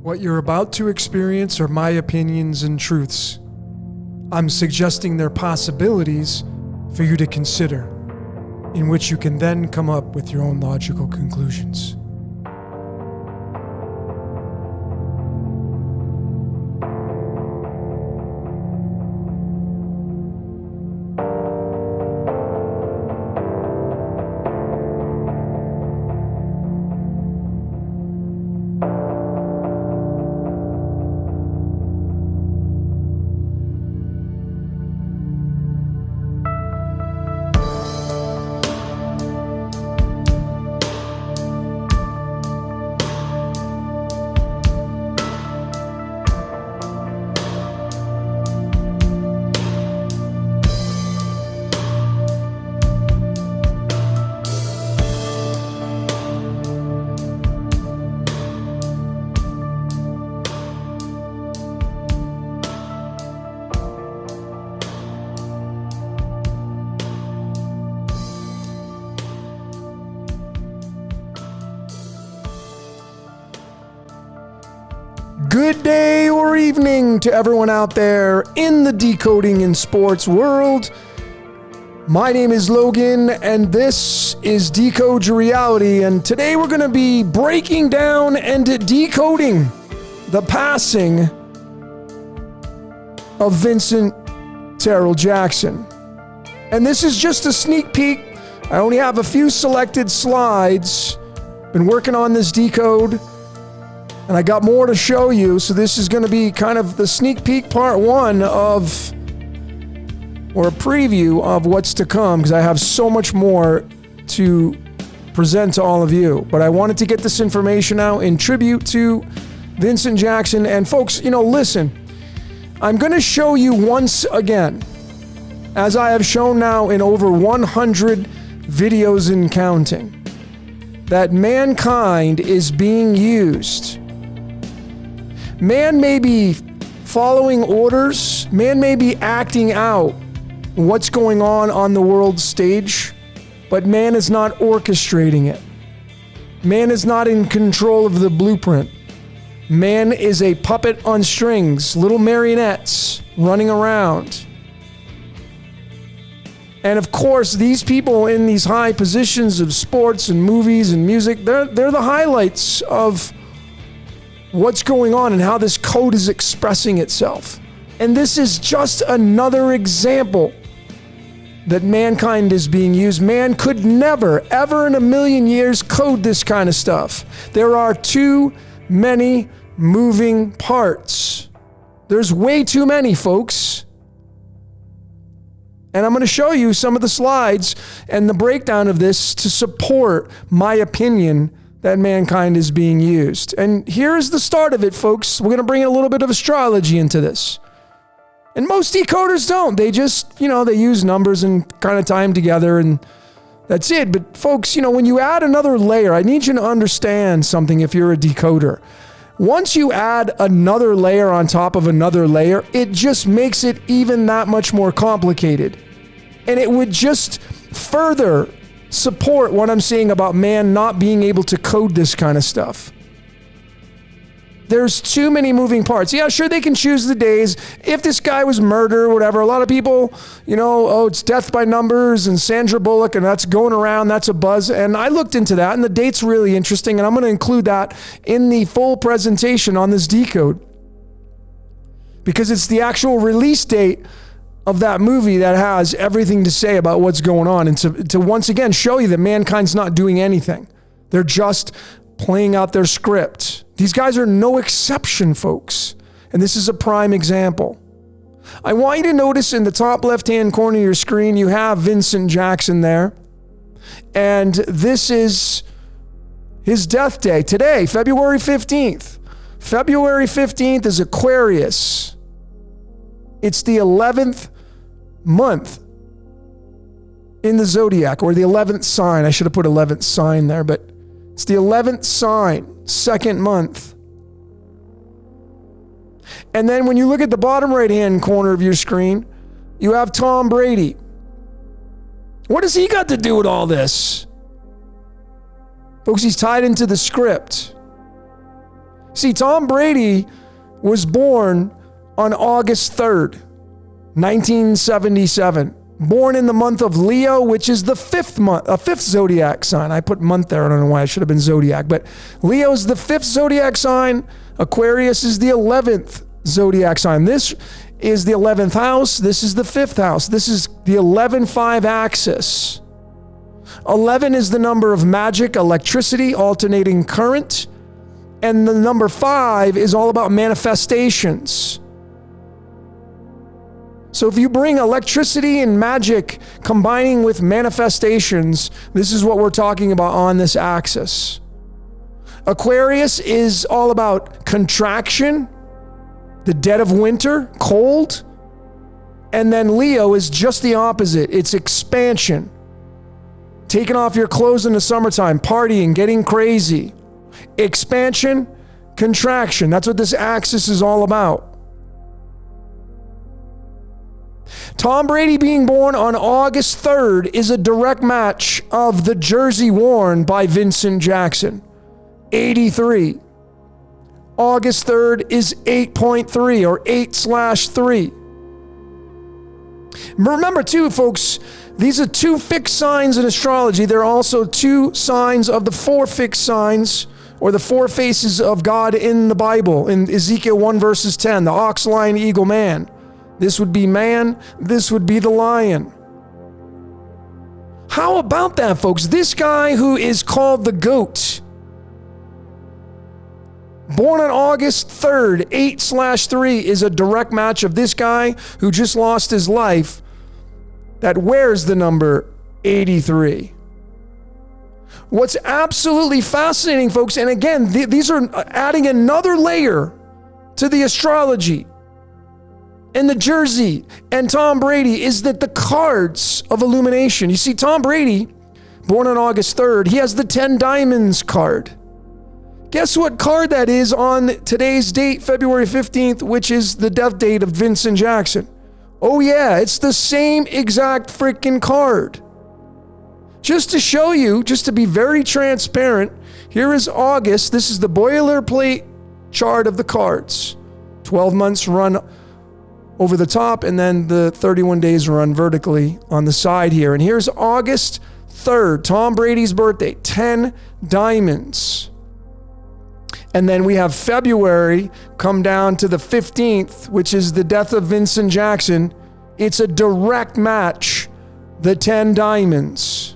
What you're about to experience are my opinions and truths. I'm suggesting they're possibilities for you to consider, in which you can then come up with your own logical conclusions. Good day or evening to everyone out there in the decoding and sports world. My name is Logan, and this is Decode Your Reality, and today we're going to be breaking down and decoding the passing of Vincent Terrell Jackson. And this is just a sneak peek. I only have a few selected slides. Been working on this decode, and I got more to show you, so this is going to be kind of the sneak peek part one of, or a preview of what's to come, because I have so much more to present to all of you. But I wanted to get this information out in tribute to Vincent Jackson. And folks, listen, I'm going to show you once again, as I have shown now in over 100 videos and counting, that mankind is being used. Man may be following orders, man may be acting out what's going on the world stage, but man is not orchestrating it. Man is not in control of the blueprint. Man is a puppet on strings, little marionettes running around. And of course, these people in these high positions of sports and movies and music, they're the highlights of what's going on and how this code is expressing itself. And this is just another example that mankind is being used. Man could never, ever in a million years code this kind of stuff. There are too many moving parts. There's way too many, folks. And I'm going to show you some of the slides and the breakdown of this to support my opinion that mankind is being used. And here's the start of it, folks. We're going to bring in a little bit of astrology into this. And most decoders don't. They just, they use numbers and kind of tie them together, and that's it. But folks, when you add another layer, I need you to understand something if you're a decoder. Once you add another layer on top of another layer, it just makes it even that much more complicated. And it would just further support what I'm saying about man not being able to code this kind of stuff. There's too many moving parts. Yeah, sure, they can choose the days. If this guy was murder or whatever, a lot of people, it's death by numbers and Sandra Bullock, and that's going around, that's a buzz. And I looked into that, and the date's really interesting, and I'm going to include that in the full presentation on this decode, because it's the actual release date of that movie that has everything to say about what's going on, and to once again show you that mankind's not doing anything. They're just playing out their script. These guys are no exception, folks. And this is a prime example. I want you to notice in the top left-hand corner of your screen, you have Vincent Jackson there. And this is his death day today, February 15th. February 15th is Aquarius. It's the 11th month in the zodiac, or the 11th sign. I should have put 11th sign there, but it's the 11th sign, second month. And then when you look at the bottom right-hand corner of your screen, you have Tom Brady. What has he got to do with all this? Folks, he's tied into the script. See, Tom Brady was born on August 3rd, 1977. Born in the month of Leo, which is the fifth zodiac sign. I put month there. I don't know why. I should have been zodiac. But Leo is the 5th zodiac sign. Aquarius is the 11th zodiac sign. This is the 11th house. This is the 5th house. This is the 11-5 axis. 11 is the number of magic, electricity, alternating current. And the number 5 is all about manifestations. So if you bring electricity and magic combining with manifestations, this is what we're talking about on this axis. Aquarius is all about contraction, the dead of winter, cold. And then Leo is just the opposite. It's expansion. Taking off your clothes in the summertime, partying, getting crazy. Expansion, contraction. That's what this axis is all about. Tom Brady being born on August 3rd is a direct match of the jersey worn by Vincent Jackson, 83. August 3rd is 8.3 or 8/3. Remember too, folks, these are 2 fixed signs in astrology. There are also 2 signs of the 4 fixed signs or the 4 faces of God in the Bible. In Ezekiel 1 verses 10, the ox, lion, eagle, man. This would be man. This would be the lion. How about that, folks? This guy who is called the goat, born on August 3rd, 8/3, is a direct match of this guy who just lost his life that wears the number 83. What's absolutely fascinating, folks, and again, these are adding another layer to the astrology and the jersey and Tom Brady, is that the cards of illumination. You see, Tom Brady, born on August 3rd, he has the 10 diamonds card. Guess what card that is on today's date, February 15th, which is the death date of Vincent Jackson? Oh yeah, it's the same exact freaking card. Just to show you, just to be very transparent, here is August. This is the boilerplate chart of the cards. 12 months run over the top, and then the 31 days run vertically on the side here. And here's August 3rd, Tom Brady's birthday, 10 diamonds. And then we have February come down to the 15th, which is the death of Vincent Jackson. It's a direct match, the 10 diamonds.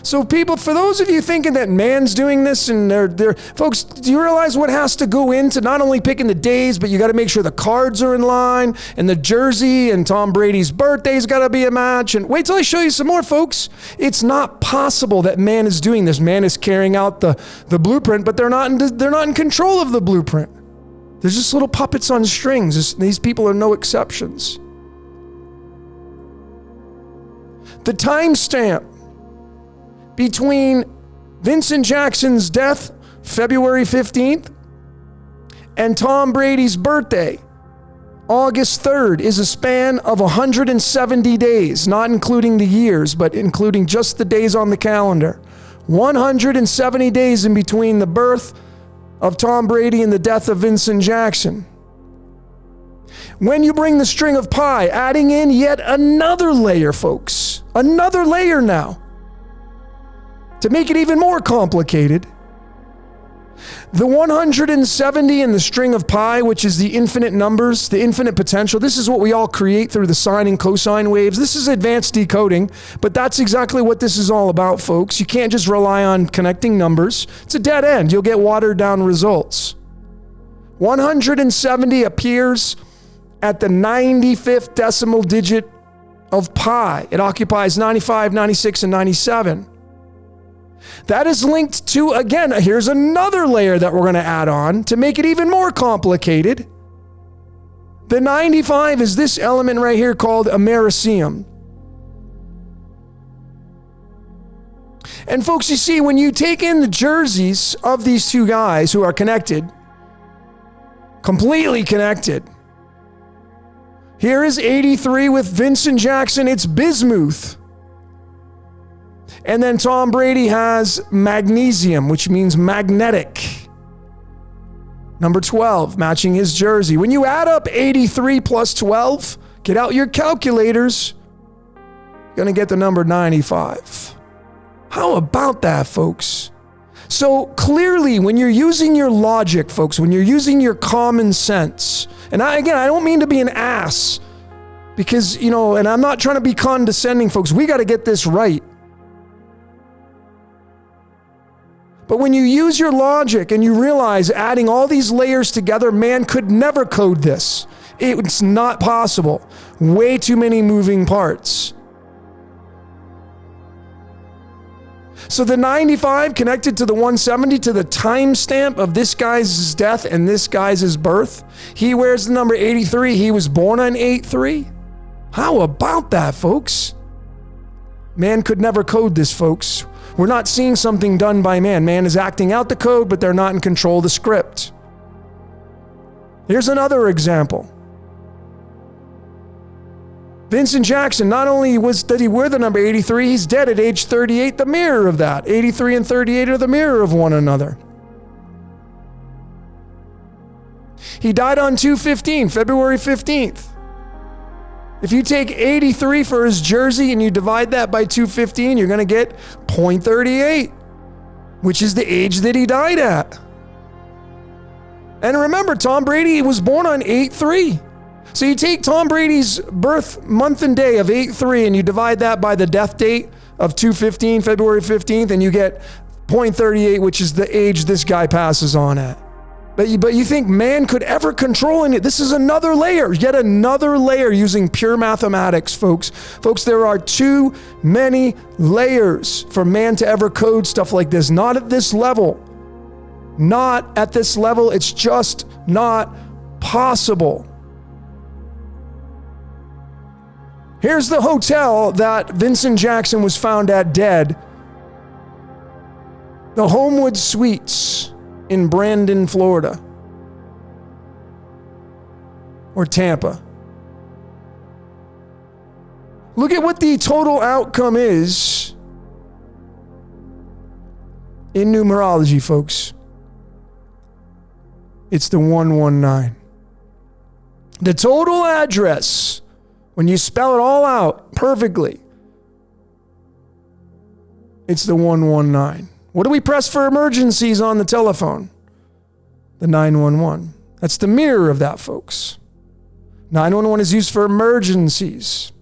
So people, for those of you thinking that man's doing this and they're folks, do you realize what has to go into not only picking the days, but you got to make sure the cards are in line and the jersey and Tom Brady's birthday's got to be a match. And wait till I show you some more, folks. It's not possible that man is doing this. Man is carrying out the blueprint, but they're not in control of the blueprint. There's just little puppets on strings. These people are no exceptions. The timestamp between Vincent Jackson's death, February 15th, and Tom Brady's birthday, August 3rd, is a span of 170 days, not including the years, but including just the days on the calendar. 170 days in between the birth of Tom Brady and the death of Vincent Jackson. When you bring the string of pi, adding in yet another layer, folks, another layer now, to make it even more complicated, the 170 in the string of pi, which is the infinite numbers, the infinite potential, this is what we all create through the sine and cosine waves. This is advanced decoding, but that's exactly what this is all about, folks. You can't just rely on connecting numbers. It's a dead end. You'll get watered down results. 170 appears at the 95th decimal digit of pi. It occupies 95, 96, and 97. That is linked to, again, here's another layer that we're going to add on to make it even more complicated. The 95 is this element right here called Americium. And folks, you see, when you take in the jerseys of these two guys who are connected, completely connected, here is 83 with Vincent Jackson, it's bismuth. And then Tom Brady has magnesium, which means magnetic. Number 12, matching his jersey. When you add up 83 plus 12, get out your calculators. You're going to get the number 95. How about that, folks? So clearly, when you're using your logic, folks, when you're using your common sense, and I don't mean to be an ass because, and I'm not trying to be condescending, folks. We got to get this right. But when you use your logic and you realize adding all these layers together, man could never code this. It's not possible. Way too many moving parts. So the 95 connected to the 170 to the timestamp of this guy's death and this guy's birth. He wears the number 83. He was born on 8/3. How about that, folks? Man could never code this, folks. We're not seeing something done by man. Man is acting out the code, but they're not in control of the script. Here's another example. Vincent Jackson, not only did he wear the number 83, he's dead at age 38, the mirror of that. 83 and 38 are the mirror of one another. He died on 2/15, February 15th. If you take 83 for his jersey and you divide that by 215, you're going to get 0.38, which is the age that he died at. And remember, Tom Brady was born on 8/3. So you take Tom Brady's birth month and day of 8/3 and you divide that by the death date of 215, February 15th, and you get 0.38, which is the age this guy passes on at. But you think man could ever control it? This is another layer, yet another layer using pure mathematics, folks. Folks, there are too many layers for man to ever code stuff like this. Not at this level. Not at this level. It's just not possible. Here's the hotel that Vincent Jackson was found at dead. The Homewood Suites in Brandon, Florida. Or Tampa. Look at what the total outcome is in numerology, folks. It's the 119. The total address, when you spell it all out perfectly, it's the 119. What do we press for emergencies on the telephone? The 911. That's the mirror of that, folks. 911 is used for emergencies.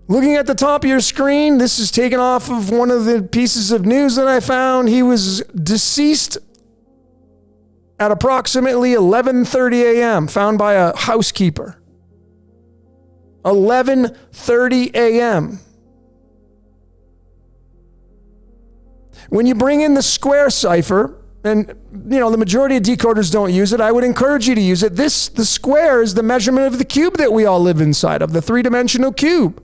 Looking at the top of your screen, this is taken off of one of the pieces of news that I found. He was deceased at approximately 11:30 a.m., found by a housekeeper. 11:30 a.m. When you bring in the square cipher, and the majority of decoders don't use it, I would encourage you to use it. The square is the measurement of the cube that we all live inside of, the three-dimensional cube.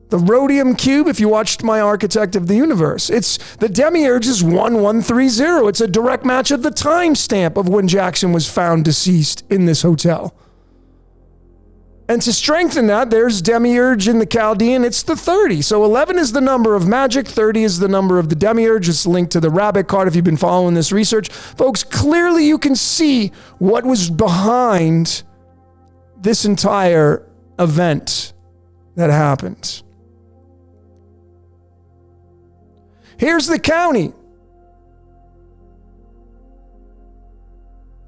The rhodium cube, if you watched my Architect of the Universe. It's the demiurge is 1130. It's a direct match of the timestamp of when Jackson was found deceased in this hotel. And to strengthen that, there's demiurge in the Chaldean. It's the 30. So 11 is the number of magic. 30 is the number of the demiurge. It's linked to the rabbit card if you've been following this research. Folks, clearly you can see what was behind this entire event that happened. Here's the county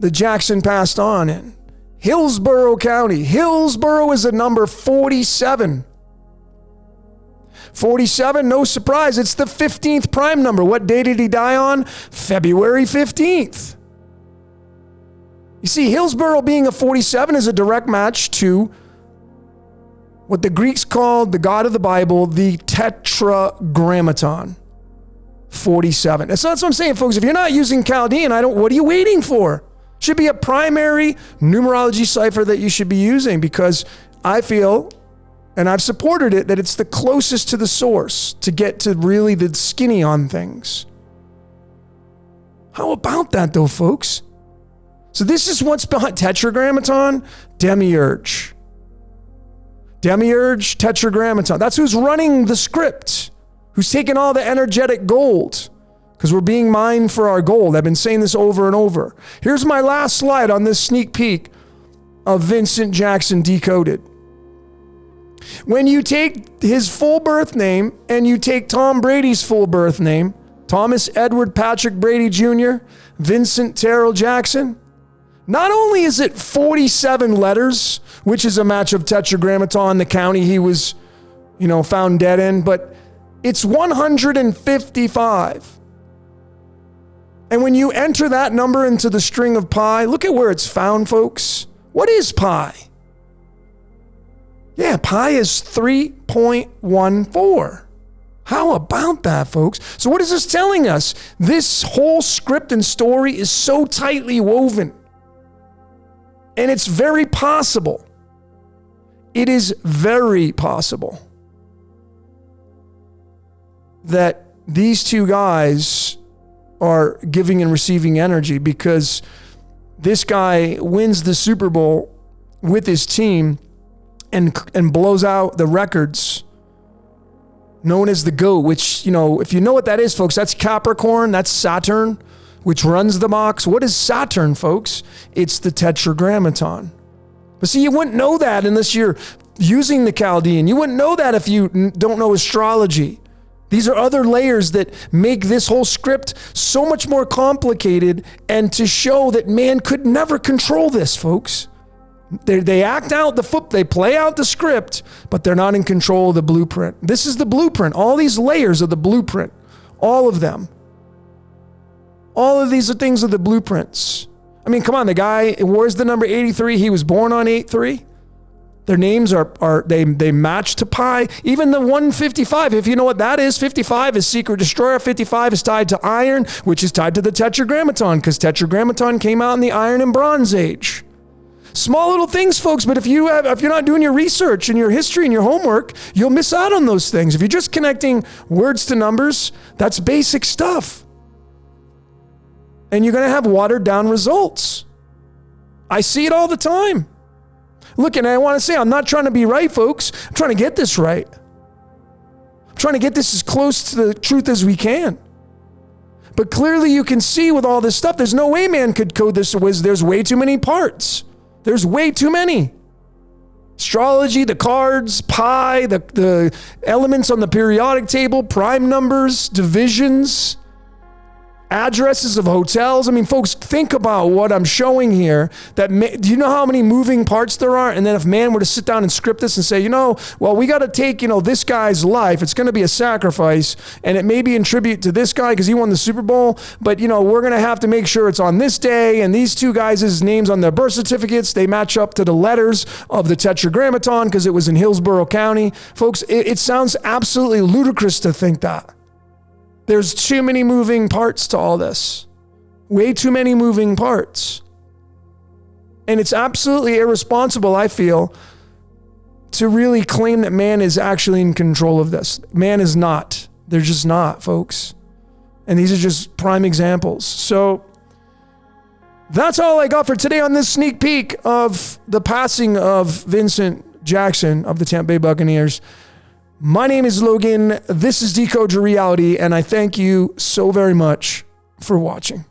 that Jackson passed on in. Hillsborough County. Hillsborough is a number 47. 47, no surprise. It's the 15th prime number. What day did he die on? February 15th. You see, Hillsborough being a 47 is a direct match to what the Greeks called the God of the Bible, the Tetragrammaton. 47. So that's what I'm saying, folks. If you're not using Chaldean, what are you waiting for? Should be a primary numerology cipher that you should be using, because I feel, and I've supported it, that it's the closest to the source to get to really the skinny on things. How about that, though, folks? So this is what's behind Tetragrammaton, demiurge. Demiurge, Tetragrammaton. That's who's running the script, who's taking all the energetic gold. because we're being mined for our gold. I've been saying this over and over. Here's my last slide on this sneak peek of Vincent Jackson Decoded. When you take his full birth name and you take Tom Brady's full birth name, Thomas Edward Patrick Brady Jr., Vincent Terrell Jackson, not only is it 47 letters, which is a match of Tetragrammaton, the county he was, found dead in, but it's 155. And when you enter that number into the string of pi, look at where it's found, folks. What is pi? Yeah, pi is 3.14. How about that, folks? So what is this telling us? This whole script and story is so tightly woven. And it's very possible. It is very possible that these two guys are giving and receiving energy, because this guy wins the Super Bowl with his team and blows out the records known as the GOAT, which, if you know what that is, folks, that's Capricorn, that's Saturn, which runs the box. What is Saturn, folks? It's the Tetragrammaton. But see, you wouldn't know that unless you're using the Chaldean. You wouldn't know that if you don't know astrology. These are other layers that make this whole script so much more complicated, and to show that man could never control this, folks. They act out they play out the script, but they're not in control of the blueprint. This is the blueprint. All these layers are the blueprint. All of them. All of these are things are the blueprints. I mean, come on, the guy, where's the number 83? He was born on 8-3. Their names they match to pi. Even the 155, if you know what that is, 55 is Secret Destroyer. 55 is tied to iron, which is tied to the Tetragrammaton, because Tetragrammaton came out in the Iron and Bronze Age. Small little things, folks, but if you're not doing your research and your history and your homework, you'll miss out on those things. If you're just connecting words to numbers, that's basic stuff. And you're going to have watered down results. I see it all the time. Look, and I want to say, I'm not trying to be right, folks. I'm trying to get this right. I'm trying to get this as close to the truth as we can. But clearly you can see with all this stuff, there's no way man could code this. There's way too many parts. There's way too many. Astrology, the cards, pi, the elements on the periodic table, prime numbers, divisions, addresses of hotels. I mean, folks, think about what I'm showing here. Do you know how many moving parts there are? And then if man were to sit down and script this and say, we got to take, this guy's life. It's going to be a sacrifice, and it may be in tribute to this guy because he won the Super Bowl. But, we're going to have to make sure it's on this day. And these two guys' names on their birth certificates, they match up to the letters of the Tetragrammaton because it was in Hillsborough County. Folks, it sounds absolutely ludicrous to think that. There's too many moving parts to all this. Way too many moving parts. And it's absolutely irresponsible, I feel, to really claim that man is actually in control of this. Man is not. They're just not, folks. And these are just prime examples. So that's all I got for today on this sneak peek of the passing of Vincent Jackson of the Tampa Bay Buccaneers. My name is Logan. This is Decode Your Reality, and I thank you so very much for watching.